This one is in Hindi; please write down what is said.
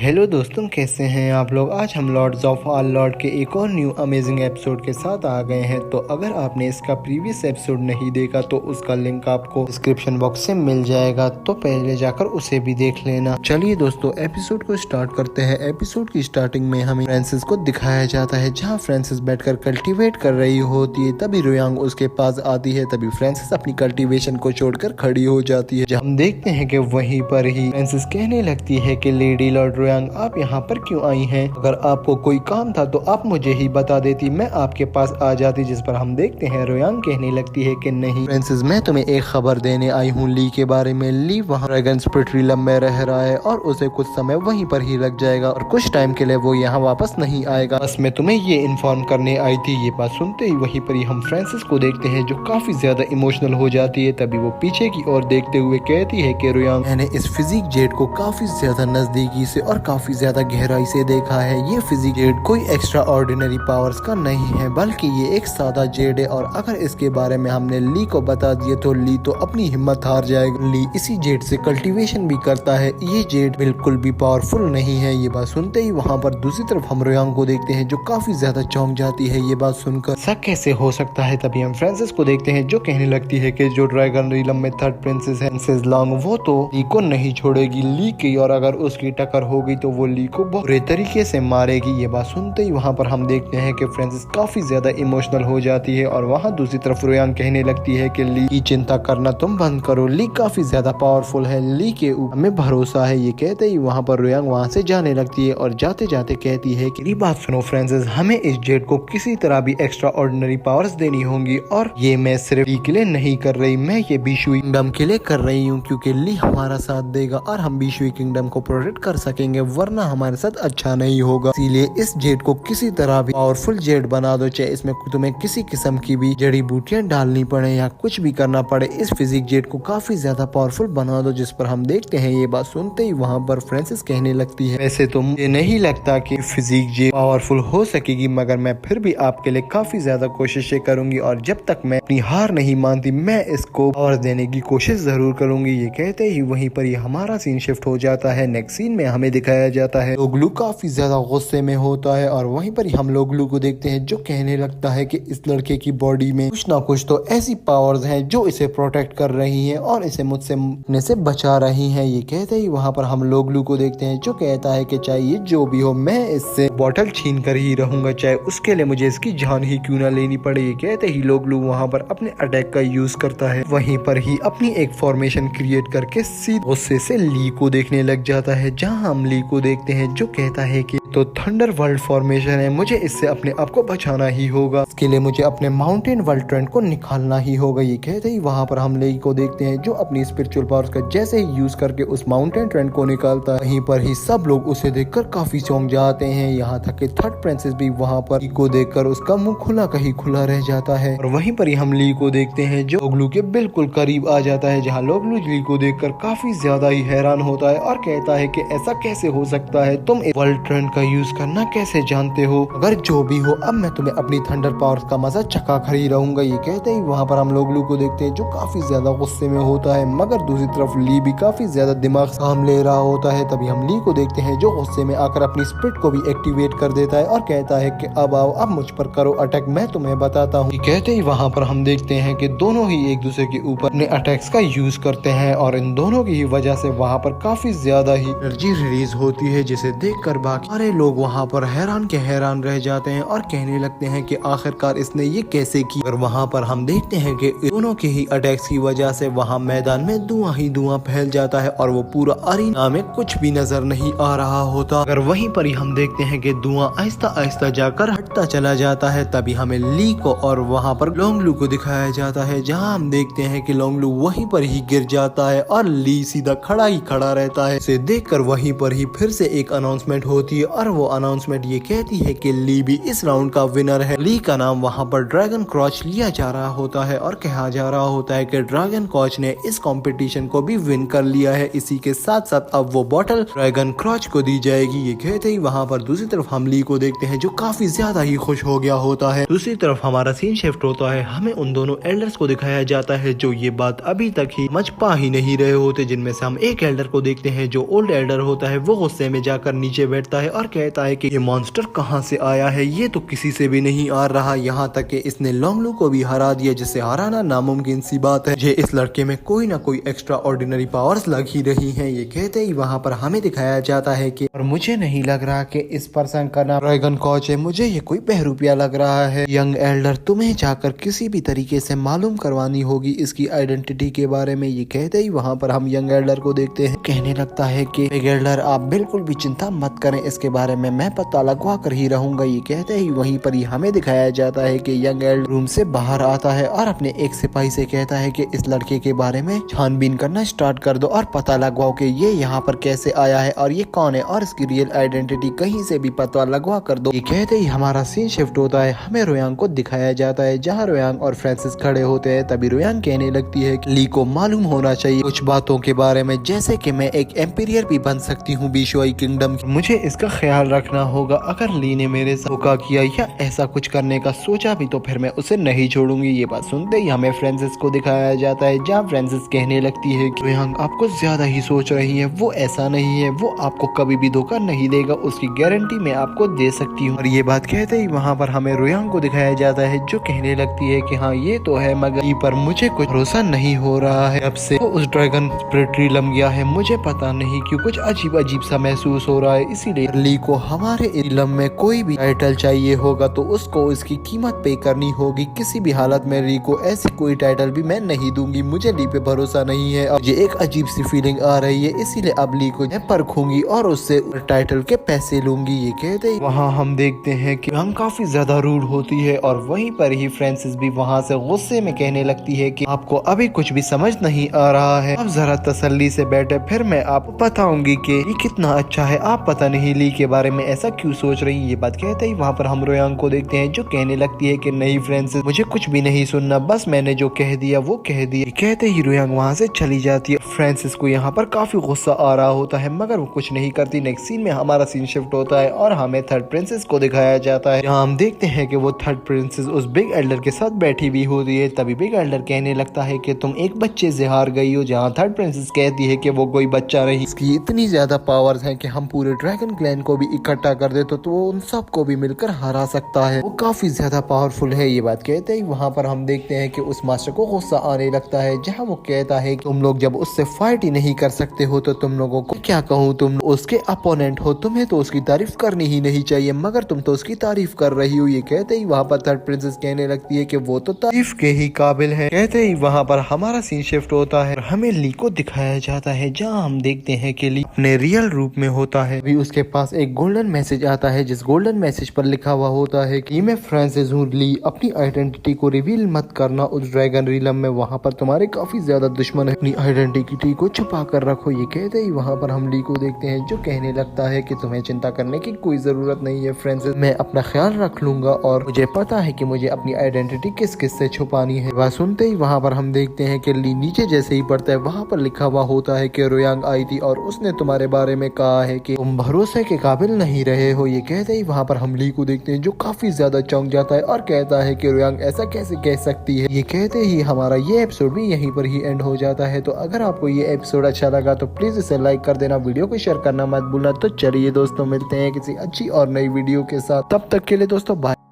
हेलो दोस्तों, कैसे हैं आप लोग। आज हम लॉर्ड्स ऑफ ऑल लॉर्ड के एक और न्यू अमेजिंग एपिसोड के साथ आ गए हैं। तो अगर आपने इसका प्रीवियस एपिसोड नहीं देखा तो उसका लिंक आपको डिस्क्रिप्शन बॉक्स से मिल जाएगा, तो पहले जाकर उसे भी देख लेना। चलिए दोस्तों, एपिसोड को स्टार्ट करते हैं। एपिसोड की स्टार्टिंग में हमें फ्रांसिस को दिखाया जाता है, जहाँ फ्रांसिस बैठकर कल्टीवेट कर रही होती है। तभी रोयांग उसके पास आती है। तभी फ्रांसिस अपनी कल्टीवेशन को छोड़कर खड़ी हो जाती है। जहाँ हम देखते हैं कि वहीं पर ही फ्रांसिस कहने लगती है कि लेडी लॉर्ड रोयांग, आप यहाँ पर क्यों आई हैं? अगर आपको कोई काम था तो आप मुझे ही बता देती, मैं आपके पास आ जाती। जिस पर हम देखते हैं रोयांग कहने लगती है कि नहीं फ्रांसिस, मैं तुम्हें एक खबर देने आई हूँ ली के बारे में। ली वहाँ ड्रैगन स्पिरिट रिलम में रह रहा है और उसे कुछ समय वहीं पर ही लग जाएगा और कुछ टाइम के लिए वो यहाँ वापस नहीं आएगा। बस मैं तुम्हें ये इन्फॉर्म करने आई थी। ये बात सुनते ही वहीं पर ही हम फ्रांसिस को देखते हैं, जो काफी ज्यादा इमोशनल हो जाती है। तभी वो पीछे की ओर देखते हुए कहती है कि रोयांग, मैंने इस फिजिक जेड को काफी ज्यादा नजदीकी से और काफी ज्यादा गहराई से देखा है। ये फिजिक जेड कोई एक्स्ट्रा ऑर्डिनरी पावर्स का नहीं है, बल्कि ये एक सादा जेड है। और अगर इसके बारे में हमने ली को बता दिया तो ली तो अपनी हिम्मत हार जाएगा। ली इसी जेड से कल्टीवेशन भी करता है। ये जेड बिल्कुल भी पावरफुल नहीं है। ये बात सुनते ही वहाँ पर दूसरी तरफ हम रोयांग को देखते हैं, जो काफी ज्यादा चौंक जाती है ये बात सुनकर। ऐसा कैसे हो सकता है? तभी हम फ्रांसिस को देखते हैं, जो कहने लगती है कि जो ड्रैगन रिलम में थर्ड प्रिंसेस है प्रिंसेस लॉन्ग, वो तो ली को नहीं छोड़ेगी ली की, और अगर उसकी टक्कर होगी तो वो ली को बुरे तरीके से मारेगी। ये बात सुनते ही वहाँ पर हम देखते हैं कि फ्रांसिस काफी ज्यादा इमोशनल हो जाती है। और वहाँ दूसरी तरफ रोयांग कहने लगती है कि ली की चिंता करना तुम बंद करो, ली काफी ज्यादा पावरफुल है, ली के ऊपर हमें भरोसा है। ये कहते ही वहाँ पर रोयांग वहाँ से जाने लगती है और जाते जाते कहती है कि बात सुनो फ्रांसिस, हमें इस जेड को किसी तरह भी एक्स्ट्रा ऑर्डिनरी पावर्स देनी होंगी। और ये मैं सिर्फ ली के लिए नहीं कर रही, मैं ये बीशुई किंगडम के लिए कर रही हूँ, क्योंकि ली हमारा साथ देगा और हम बीशुई किंगडम को प्रोटेक्ट कर सकेंगे, वरना हमारे साथ अच्छा नहीं होगा। इसीलिए इस जेड को किसी तरह भी पावरफुल जेड बना दो, चाहे इसमें तुम्हें किसी किस्म की भी जड़ी बूटियां डालनी पड़े या कुछ भी करना पड़े, इस फिजिक जेड को काफी ज्यादा पावरफुल बना दो। जिस पर हम देखते हैं ये बात सुनते ही वहाँ पर फ्रांसिस कहने लगती है, वैसे तो मुझे नहीं लगता कि फिजिक जेड पावरफुल हो सकेगी, मगर मैं फिर भी आपके लिए काफी ज्यादा कोशिशें करूंगी और जब तक मैं अपनी हार नहीं मानती मैं इसको पावर देने की कोशिश जरूर करूंगी। ये कहते ही वहीं पर ही हमारा सीन शिफ्ट हो जाता है। नेक्स्ट सीन में हमें दिखाया जाता है लोगलू काफी ज्यादा गुस्से में होता है और वहीं पर ही हम लोगलू को देखते हैं, जो कहने लगता है कि इस लड़के की बॉडी में कुछ ना कुछ तो ऐसी पावर्स हैं जो इसे प्रोटेक्ट कर रही हैं और इसे मुझसे मरने से बचा रही हैं। ये कहते ही वहाँ पर हम लोगलू को देखते हैं, जो कहता है कि चाहे ये जो भी हो मैं इससे बॉटल छीन कर ही रहूंगा, चाहे उसके लिए मुझे इसकी जान ही क्यों ना लेनी पड़े। ये कहते ही लोगलू वहाँ पर अपने अटैक का यूज करता है। वहीं पर ही अपनी एक फॉर्मेशन क्रिएट करके सीधे गुस्से से ली को देखने लग जाता है, जहाँ हम ली को देखते हैं, जो कहता है कि तो थंडर वर्ल्ड फॉर्मेशन है, मुझे इससे अपने आप को बचाना ही होगा, इसके लिए मुझे अपने माउंटेन वर्ल्ड ट्रेंड को निकालना ही होगा। ये कहते ही वहाँ पर हम ली को देखते हैं, जो अपनी स्पिरिचुअल पावर्स का जैसे ही यूज करके उस माउंटेन ट्रेंड को निकालता है। वहीं पर ही सब लोग उसे देखकर काफी चौंक जाते हैं, यहाँ तक कि थर्ड प्रिंसेस भी वहाँ पर ली को देखकर उसका मुंह खुला कहीं खुला रह जाता है। और वहीं पर ही हम ली को देखते हैं, जो लोगलू के बिल्कुल करीब आ जाता है, जहाँ लोगलू ली को देखकर काफी ज्यादा ही हैरान होता है और कहता है कि ऐसा कैसे हो सकता है, तुम वर्ल्ड ट्रेंड का यूज करना कैसे जानते हो? अगर जो भी हो, अब मैं तुम्हें अपनी थंडर पावर्स का मजा चखा कर ही रहूंगा। ये कहते ही वहाँ पर हम लोगलू को देखते हैं, जो काफी ज्यादा गुस्से में होता है, मगर दूसरी तरफ ली भी काफी ज्यादा दिमाग काम ले रहा होता है। तभी हम ली को देखते हैं, जो गुस्से में आकर अपनी स्पिरिट को भी एक्टिवेट कर देता है और कहता है कि अब आओ, अब मुझ पर करो अटैक, मैं तुम्हें बताता हूँ। कहते ही वहाँ पर हम देखते हैं कि दोनों ही एक दूसरे के ऊपर अपने अटैक्स का यूज करते हैं और इन दोनों की ही वजह से वहाँ पर काफी ज्यादा ही एनर्जी रिलीज होती है, जिसे देखकर बाकी सारे लोग वहाँ पर हैरान के हैरान रह जाते हैं और कहने लगते हैं कि आखिरकार इसने ये कैसे की। और वहाँ पर हम देखते हैं कि दोनों के ही अटैक्स की वजह से वहाँ मैदान में धुआं ही धुआं फैल जाता है और वो पूरा अरीना में कुछ भी नजर नहीं आ रहा होता। अगर वहीं पर ही हम देखते हैं कि धुआं आहिस्ता आहिस्ता जाकर हटता चला जाता है। तभी हमें ली को और वहाँ पर लोंगलू को दिखाया जाता है, जहाँ हम देखते हैं कि लोंगलू वहीं पर ही गिर जाता है और ली सीधा खड़ा ही खड़ा रहता है। इसे देखकर वहीं पर ही फिर से एक अनाउंसमेंट होती है और वो अनाउंसमेंट ये कहती है कि ली भी इस राउंड का विनर है। ली का नाम वहाँ पर ड्रैगन क्रॉच लिया जा रहा होता है और कहा जा रहा होता है कि ड्रैगन क्रॉच ने इस कंपटीशन को भी विन कर लिया है। इसी के साथ साथ अब वो बॉटल ड्रैगन क्रॉच को दी जाएगी। ये कहते ही वहाँ पर दूसरी तरफ हम ली को देखते हैं जो काफी ज्यादा ही खुश हो गया होता है। दूसरी तरफ हमारा सीन शिफ्ट होता है, हमें उन दोनों एल्डर्स को दिखाया जाता है जो ये बात अभी तक ही समझ पा ही नहीं रहे होते, जिनमें से हम एक एल्डर को देखते हैं जो ओल्ड एल्डर होता है। वो गुस्से में जाकर नीचे बैठता है और कहता है कि ये मॉन्स्टर कहाँ से आया है, ये तो किसी से भी नहीं आ रहा, यहाँ तक कि इसने लोंगलू को भी हरा दिया, जिसे हराना नामुमकिन सी बात है। ये इस लड़के में कोई ना कोई एक्स्ट्रा ऑर्डिनरी पावर्स लग ही रही हैं। ये कहते ही वहाँ पर हमें दिखाया जाता है कि और मुझे नहीं लग रहा कि इस पर्सन का नाम ड्रैगन क्रॉच है, मुझे ये कोई बहरूपिया लग रहा है। यंग एल्डर, तुम्हें जाकर किसी भी तरीके से मालूम करवानी होगी इसकी आइडेंटिटी के बारे में। ये कहते ही वहाँ पर हम यंग एल्डर को देखते हैं, कहने लगता है कि बिग एल्डर आप बिल्कुल भी चिंता मत करें, इसके बारे में मैं पता लगवा कर ही रहूंगा। ये कहते ही वहीं पर ही हमें दिखाया जाता है कि यंग एल्डर रूम से बाहर आता है और अपने एक सिपाही से कहता है कि इस लड़के के बारे में छानबीन करना स्टार्ट कर दो और पता लगवाओ कि ये यहाँ पर कैसे आया है और ये कौन है और इसकी रियल आइडेंटिटी कहीं से भी पता लगवा कर दो। ये कहते ही हमारा सीन शिफ्ट होता है, हमें रोयांग को दिखाया जाता है जहाँ रोयांग और फ्रांसिस खड़े होते हैं। तभी रोयांग कहने लगती है कि ली को मालूम होना चाहिए कुछ बातों के बारे में, जैसे कि मैं एक एम्पीरियर भी बन सकती हूँ बीशोई किंगडम, मुझे इसका ख्याल रखना होगा। अगर ली ने मेरे साथ धोखा किया या ऐसा कुछ करने का सोचा भी तो फिर मैं उसे नहीं छोड़ूंगी। ये बात सुनते ही हमें फ्रांसिस को दिखाया जाता है जहाँ फ्रांसिस कहने लगती है कि रोयांग आप कुछ ज्यादा ही सोच रही है, वो ऐसा नहीं है, वो आपको कभी भी धोखा नहीं देगा, उसकी गारंटी मैं आपको दे सकती हूँ। और ये बात कहते ही वहाँ पर हमें रोयांग को दिखाया जाता है जो कहने लगती है कि हाँ ये तो है, मगर पर मुझे कुछ भरोसा नहीं हो रहा है। अब से वो उस ड्रैगन स्पिरिट रिलम गया है, मुझे पता नहीं क्यों कुछ अजीब अजीब सा महसूस हो रहा है। इसीलिए ली को हमारे रिलम में कोई भी टाइटल चाहिए होगा तो उसको उसकी कीमत पे करनी होगी। किसी भी हालत में ली को ऐसी कोई टाइटल भी मैं नहीं दूंगी, मुझे ली पे भरोसा नहीं है। अब ये एक अजीब सी फीलिंग आ रही है, इसीलिए अब ली को मैं परखूंगी और उससे टाइटल के पैसे लूंगी। ये कहते ही वहाँ हम देखते हैं कि हम काफी ज्यादा रूड होती है और वहीं पर ही फ्रांसिस भी वहाँ से गुस्से में कहने लगती है कि आपको अभी कुछ भी समझ नहीं आ रहा है, अब जरा तसल्ली से बैठे, फिर मैं आपको बताऊंगी कि ये कितना अच्छा है। आप पता नहीं ली के बारे में ऐसा क्यों सोच रही है। ये बात कहते ही वहाँ पर हम रोयांग को देखते हैं जो कहने लगती है कि नहीं फ्रांसिस, मुझे कुछ भी नहीं सुनना, बस मैंने जो कह दिया वो कह दिया। कहते ही रोयांग वहाँ से चली जाती है। फ्रांसिस को यहाँ पर काफी गुस्सा आ रहा होता है मगर वो कुछ नहीं करती। नेक्स्ट सीन में हमारा सीन शिफ्ट होता है और हमें थर्ड प्रिंसेस को दिखाया जाता है, जहाँ हम देखते हैं कि वो थर्ड प्रिंसेस उस बिग एल्डर के साथ बैठी हुई होती है। तभी बिग एल्डर कहने लगता है कि तुम एक बच्चे से हार गई हो, जहाँ थर्ड प्रिंसेस कहती है कि वो कोई बच्चा नहीं, इसकी इतनी ज्यादा पावर्स हैं कि हम पूरे ड्रैगन क्लैन को भी इकट्ठा कर दे तो वो उन सबको भी मिलकर हरा सकता है, वो काफी ज्यादा पावरफुल है। ये बात कहते ही वहाँ पर हम देखते हैं कि उस मास्टर को गुस्सा आने लगता है, जहाँ वो कहता है कि तुम लोग जब उससे फाइट ही नहीं कर सकते हो तो तुम लोगों को क्या कहूँ, तुम उसके अपोनेंट हो, तुम्हें तो उसकी तारीफ करनी ही नहीं चाहिए, मगर तुम तो उसकी तारीफ कर रही हो। ये कहते ही वहाँ पर थर्ड प्रिंसेस कहने लगती है कि वो तो तारीफ के ही काबिल है। कहते ही वहाँ पर हमारा सीन शिफ्ट होता है, हमें ली को दिखाया जाता है जहाँ हम देखते हैं कि ली अपने रियल रूप में होता है। भी उसके पास एक गोल्डन मैसेज आता है, जिस गोल्डन मैसेज पर लिखा हुआ होता है कि मैं फ्रांसिस हूँ, ली अपनी आइडेंटिटी को रिवील मत करना उस ड्रैगन रिलम में, वहाँ पर तुम्हारे काफी ज्यादा दुश्मन है, अपनी आइडेंटिटी को छुपा कर रखो। ये कहते ही वहाँ पर हम ली को देखते हैं जो कहने लगता है कि तुम्हें चिंता करने की कोई जरूरत नहीं है फ्रांसिस, मैं अपना ख्याल रख लूंगा और मुझे पता है कि मुझे अपनी आइडेंटिटी किस किस से छुपानी है। वह सुनते ही वहाँ पर हम देखते हैं कि ली नीचे जैसे ही पड़ता है वहाँ पर लिखा हुआ होता है कि रोयांग आई थी और उसने तुम्हारे बारे में कहा है कि तुम भरोसे के काबिल नहीं रहे हो। ये कहते ही वहाँ पर हम ली को देखते हैं जो काफी ज्यादा चौंक जाता है और कहता है कि रोयांग ऐसा कैसे कह सकती है। ये कहते ही हमारा ये एपिसोड भी यहीं पर ही एंड हो जाता है। तो अगर आपको ये एपिसोड अच्छा लगा तो प्लीज इसे लाइक कर देना, वीडियो को शेयर करना मत भूलना। तो चलिए दोस्तों, मिलते हैं किसी अच्छी और नई वीडियो के साथ, तब तक के लिए दोस्तों बाय।